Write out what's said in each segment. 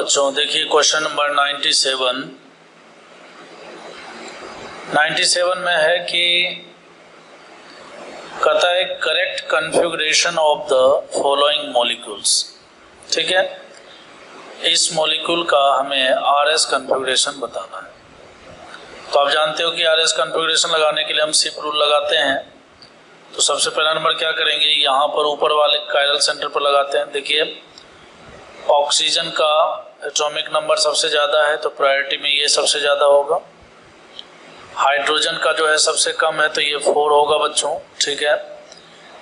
बच्चों देखिए question number 97 में है कि कहता है correct configuration of the following molecules. ठीक है, इस मॉलिक्यूल का हमें आरएस कॉन्फ़िगरेशन बताना है। तो आप जानते हो कि आरएस कॉन्फ़िगरेशन लगाने के लिए हम सिप रूल लगाते हैं। तो सबसे पहला नंबर क्या करेंगे, यहाँ पर ऊपर वाले कायरल सेंटर पर लगाते हैं। देखिए ऑक्सीजन का एटॉमिक नंबर सबसे ज़्यादा है तो प्रायोरिटी में ये सबसे ज़्यादा होगा। हाइड्रोजन का जो है सबसे कम है तो ये 4 होगा बच्चों। ठीक है,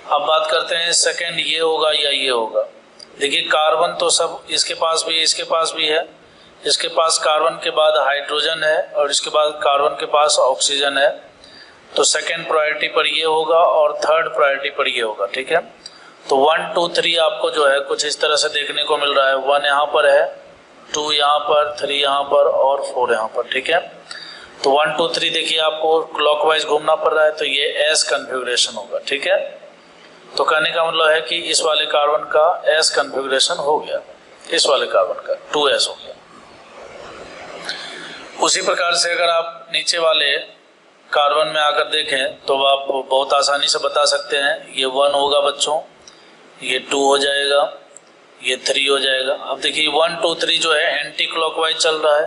अब बात करते हैं सेकंड, ये होगा या ये होगा। देखिए कार्बन तो सब इसके पास भी है, इसके पास भी है। इसके पास कार्बन के बाद हाइड्रोजन है और इसके बाद कार्बन के पास ऑक्सीजन है। तो सेकंड प्रायोरिटी पर ये होगा और थर्ड प्रायोरिटी पर ये होगा। ठीक है, तो 1 2 3 आपको जो है कुछ इस तरह से देखने को मिल रहा है। 1 यहाँ पर है, 2 यहाँ पर, 3 यहाँ पर और 4 यहाँ पर। ठीक है, तो 1 2 3 देखिए आपको क्लॉकवाइज घूमना पड़ रहा है तो ये एस कॉन्फ़िगरेशन होगा। ठीक है, तो कहने का मतलब है कि इस वाले कार्बन का एस कॉन्फ़िगरेशन हो गया, इस वाले कार्बन का 2s हो गया। उसी प्रकार से अगर आप नीचे वाले कार्बन में आकर देखें तो आप बहुत आसानी से बता सकते हैं। ये 1 होगा बच्चों, ये 2 हो जाएगा, ये 3 हो जाएगा। अब देखिए 1 2 3 जो है एंटी क्लॉकवाइज चल रहा है।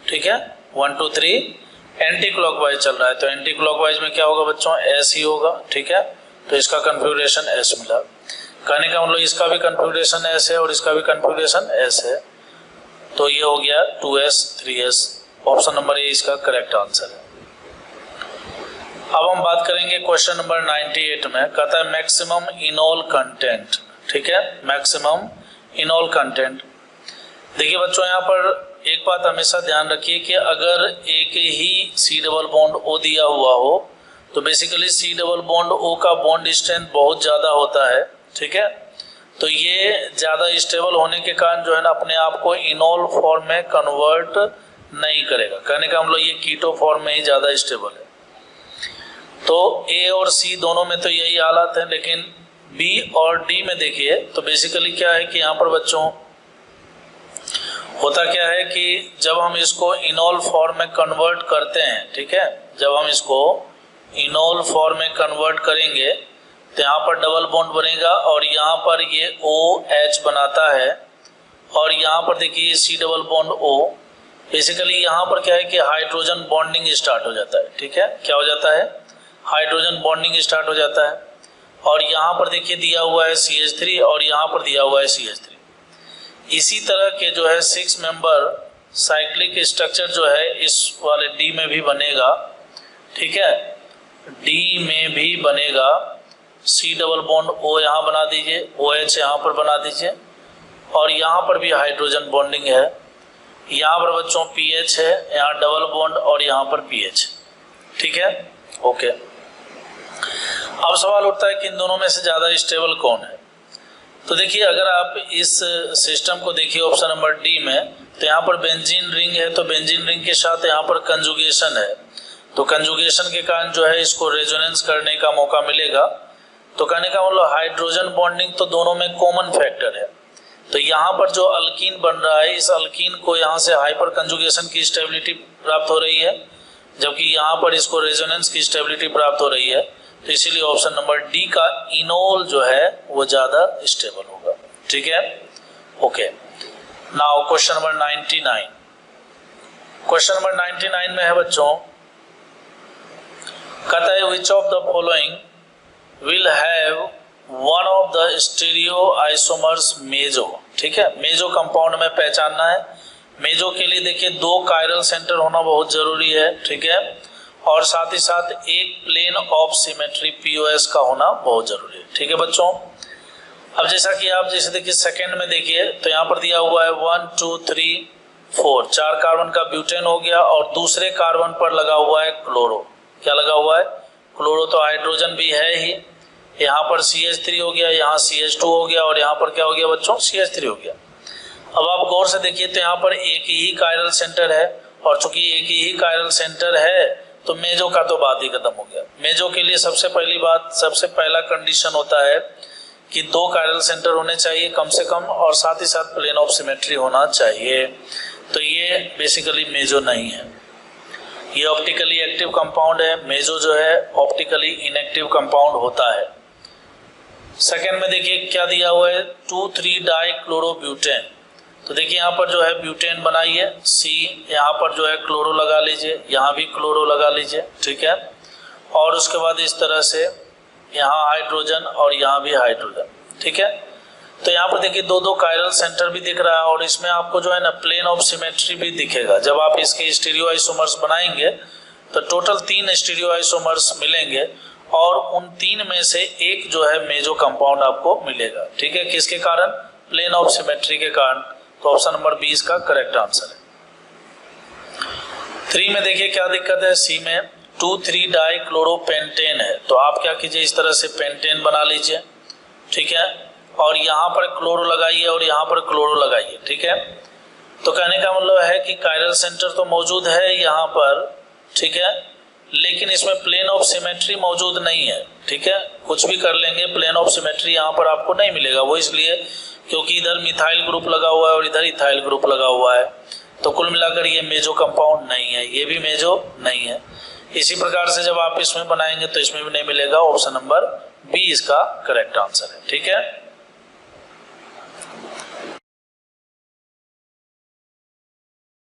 ठीक है, 1 2 3 एंटी क्लॉकवाइज चल रहा है तो एंटी क्लॉकवाइज में क्या होगा बच्चों, एस ही होगा। ठीक है, तो इसका कॉन्फ़िगरेशन एस मिला। कहने का मतलब इसका भी कॉन्फ़िगरेशन एस है और इसका भी कॉन्फ़िगरेशन एस है। तो ये हो गया 2s 3s। Option number A इसका करेक्ट आंसर है। अब हम बात करेंगे क्वेश्चन नंबर 98 में। कहता है मैक्सिमम इनॉल कंटेंट। ठीक है, मैक्सिमम इनॉल कंटेंट। देखिए बच्चों यहाँ पर एक बात हमेशा ध्यान रखिए कि अगर एक ही C डबल बॉन्ड O दिया हुआ हो तो basically C double bond O का बॉन्ड स्ट्रेंथ बहुत ज़्यादा होता है। ठीक है, तो ये ज़्यादा स्टेबल होने के कारण जो है ना अपने आप को इनॉल फॉर्म में कन्वर्ट नहीं करेगा। कहने का मतलब ये कीटो फॉर्म में ही ज़्यादा स्टेबल है। तो A और C दोनों में तो यही हालात है, लेकिन B और D में देखिए तो बेसिकली क्या है कि यहाँ पर बच्चों होता क्या है कि जब हम इसको इनॉल फॉर्म में कन्वर्ट करते हैं, ठीक है, जब हम इसको इनॉल फॉर्म में कन्वर्ट करेंगे तो यहाँ पर डबल बॉन्ड बनेगा और यहाँ पर ये OH बनाता है और यहाँ पर देखिए C double bond O। Basically यहाँ पर क्या है कि हाइड्रोजन बॉन्डिंग स्टार्ट हो जाता है। ठीक है, क्या हो जाता है, हाइड्रोजन बॉन्डिंग स्टार्ट हो जाता है। और यहाँ पर देखिए दिया हुआ है CH3 और यहाँ पर दिया हुआ है CH3। इसी तरह के जो है 6 मेंबर साइक्लिक स्ट्रक्चर जो है इस वाले D में भी बनेगा। ठीक है, D में भी बनेगा। C डबल बॉन्ड O यहाँ बना दीजिए, OH यहाँ पर बना दीजिए और यहाँ पर भी हाइड्रोजन बॉन्डिंग है। यहाँ पर बच्चों PH है, यहाँ डबल बॉन्ड और यहाँ पर PH। ठीक है, ओके। अब सवाल उठता है कि इन दोनों में से ज़्यादा स्टेबल कौन है। तो देखिए अगर आप इस सिस्टम को देखिए ऑप्शन नंबर डी में तो यहाँ पर बेंजीन रिंग है तो बेंजीन रिंग के साथ यहाँ पर कंजुगेशन है। तो कंजुगेशन के कारण जो है इसको रेजोनेंस करने का मौका मिलेगा। तो कहने का मतलब हाइड्रोजन बॉन्डिंग तो दोनों में कॉमन फैक्टर है। तो यहाँ पर जो अल्कीन बन रहा है इस अल्कीन को यहाँ से हाइपर कंजुगेशन की स्टेबिलिटी प्राप्त हो रही है, जबकि यहाँ पर इसको रेजोनेंस की स्टेबिलिटी प्राप्त हो रही है। तो इसीलिए ऑप्शन नंबर डी का इनोल जो है वो ज्यादा स्टेबल होगा। ठीक है, okay. Now question number 99। Question number 99 में है बच्चों, कहता है which of the following will have one of the stereo isomers meso. ठीक है, मेजो कंपाउंड में पहचानना है। मेजो के लिए देखिए 2 कायरल सेंटर होना बहुत जरूरी है। ठीक है, और साथ ही साथ एक प्लेन ऑफ सिमेट्री POS का होना बहुत जरूरी है। ठीक है बच्चों, अब जैसा कि आप जैसे देखिए सेकंड में देखिए तो यहाँ पर दिया हुआ है 1 2 3 4 4 कार्बन का ब्यूटेन हो गया और दूसरे कार्बन पर लगा हुआ है क्लोरो। क्या लगा हुआ है, क्लोरो। तो हाइड्रोजन भी है ही। यहाँ पर CH3 हो गया, यहाँ CH2 हो गया और यहाँ पर क्या हो गया बच्चों, CH3 हो गया। अब आप गौर से देखिए तो यहाँ पर एक ही कायरल सेंटर है और चूंकि एक ही कायरल सेंटर है तो मेजो का तो बात ही खत्म हो गया। मेजो के लिए सबसे पहली बात, सबसे पहला कंडीशन होता है कि 2 कायरल सेंटर होने चाहिए कम से कम और साथ ही साथ प्लेन ऑफ सिमेट्री होना चाहिए। तो ये बेसिकली मेजो नहीं है, ये ऑप्टिकली एक्टिव कंपाउंड है। मेजो जो है ऑप्टिकली इनएक्टिव कंपाउंड होता है। सेकेंड में देखिए क्या दिया हुआ है, 2,3-डाइक्लोरोब्यूटेन। तो देखिए यहाँ पर जो है ब्यूटेन बनाइए सी, यहाँ पर जो है क्लोरो लगा लीजिए, यहाँ भी क्लोरो लगा लीजिए, ठीक है। और उसके बाद इस तरह से यहाँ हाइड्रोजन और यहाँ भी हाइड्रोजन, ठीक है। तो यहाँ पर देखिए 2-2 कायरल सेंटर भी दिख रहा है और इसमें आपको जो है ना प्लेन ऑफ सिमेट्री भी दिखेगा। जब आप इसके स्टीरियो आइसोमर्स बनाएंगे तो टोटल 3 स्टीरियो आइसोमर्स मिलेंगे और उन 3 में से एक जो है मेजो कंपाउंड आपको मिलेगा, ठीक है। किसके कारण? प्लेन ऑफ सिमेट्री के कारण। तो ऑप्शन नंबर बी इसका करेक्ट आंसर है। 3 में देखिए क्या दिक्कत है, सी में 2,3-डाइक्लोरोपेंटेन है। तो आप क्या कीजिए, इस तरह से पेंटेन बना लीजिए, ठीक है। और यहाँ पर क्लोरो लगाइए और यहाँ पर क्लोरो लगाइए, ठीक है। तो कहने का मतलब है कि कायरल सेंटर तो मौजूद है यहाँ पर, ठीक है, लेकिन इसमें प्लेन ऑफ सिमेट्री मौजूद नहीं है, ठीक है। कुछ भी कर लेंगे प्लेन ऑफ सिमेट्री यहाँ पर आपको नहीं मिलेगा। वो इसलिए क्योंकि इधर मिथाइल ग्रुप लगा हुआ है और इधर इथाइल ग्रुप लगा हुआ है। तो कुल मिलाकर ये मेजो कंपाउंड नहीं है, ये भी मेजो नहीं है। इसी प्रकार से जब आप इसमें बनाएंगे तो इसमें भी नहीं मिलेगा। ऑप्शन नंबर बी इसका करेक्ट आंसर है, ठीक है।